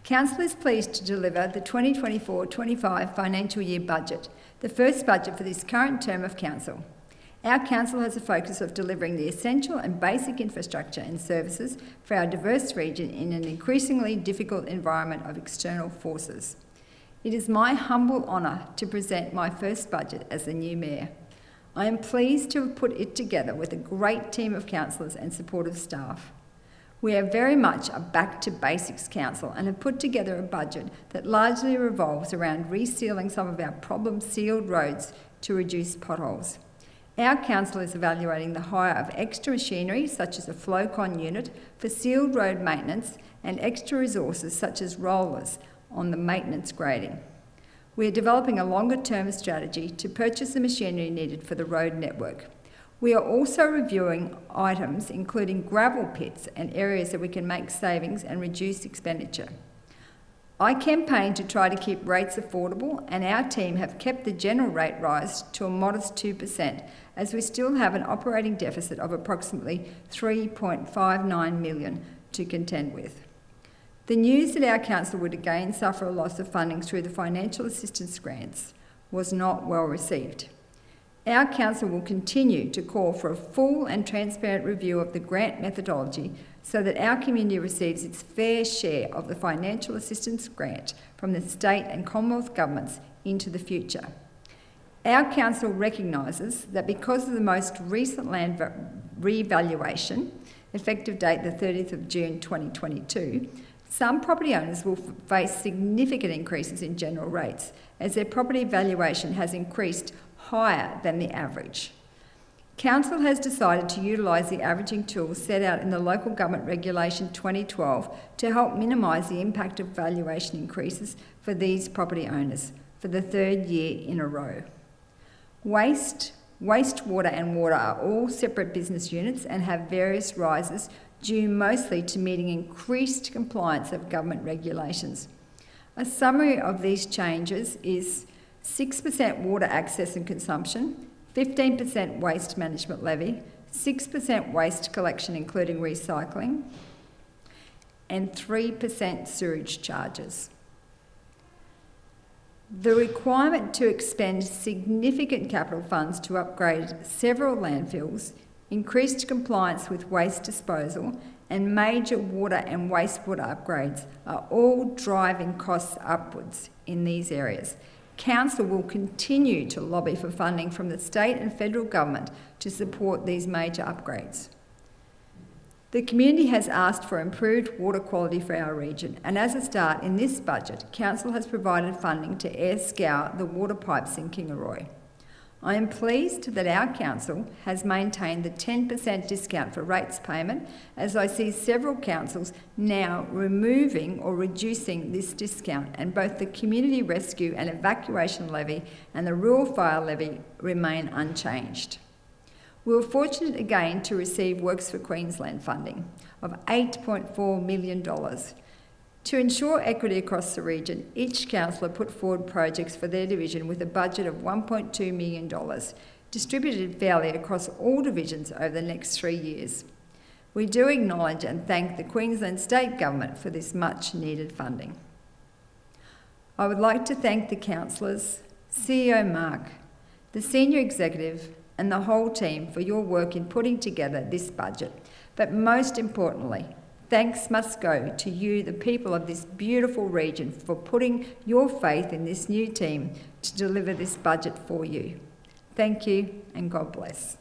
Council is pleased to deliver the 2024-25 financial year budget, the first budget for this current term of Council. Our Council has a focus of delivering the essential and basic infrastructure and services for our diverse region in an increasingly difficult environment of external forces. It is my humble honour to present my first budget as the new Mayor. I am pleased to have put it together with a great team of councillors and supportive staff. We are very much a back-to-basics council and have put together a budget that largely revolves around resealing some of our problem-sealed roads to reduce potholes. Our council is evaluating the hire of extra machinery, such as a Flowcon unit, for sealed road maintenance and extra resources such as rollers on the maintenance grading. We are developing a longer-term strategy to purchase the machinery needed for the road network. We are also reviewing items including gravel pits and areas that we can make savings and reduce expenditure. I campaigned to try to keep rates affordable, and our team have kept the general rate rise to a modest 2%, as we still have an operating deficit of approximately $3.59 million to contend with. The news that our council would again suffer a loss of funding through the financial assistance grants was not well received. Our council will continue to call for a full and transparent review of the grant methodology so that our community receives its fair share of the financial assistance grant from the state and Commonwealth governments into the future. Our council recognises that because of the most recent land revaluation, effective date the 30th of June 2022, some property owners will face significant increases in general rates as their property valuation has increased higher than the average. Council has decided to utilise the averaging tool set out in the Local Government Regulation 2012 to help minimise the impact of valuation increases for these property owners for the third year in a row. Wastewater and water are all separate business units and have various rises due mostly to meeting increased compliance of government regulations. A summary of these changes is 6% water access and consumption, 15% waste management levy, 6% waste collection including recycling, and 3% sewage charges. The requirement to expend significant capital funds to upgrade several landfills, increased compliance with waste disposal, and major water and wastewater upgrades are all driving costs upwards in these areas. Council will continue to lobby for funding from the state and federal government to support these major upgrades. The community has asked for improved water quality for our region, and as a start in this budget, Council has provided funding to air scour the water pipes in Kingaroy. I am pleased that our council has maintained the 10% discount for rates payment, as I see several councils now removing or reducing this discount, and both the community rescue and evacuation levy and the rural fire levy remain unchanged. We were fortunate again to receive Works for Queensland funding of $8.4 million. To ensure equity across the region, each councillor put forward projects for their division with a budget of $1.2 million, distributed fairly across all divisions over the next 3 years. We do acknowledge and thank the Queensland State Government for this much needed funding. I would like to thank the councillors, CEO Mark, the senior executive and the whole team for your work in putting together this budget, but most importantly, thanks must go to you, the people of this beautiful region, for putting your faith in this new team to deliver this budget for you. Thank you and God bless.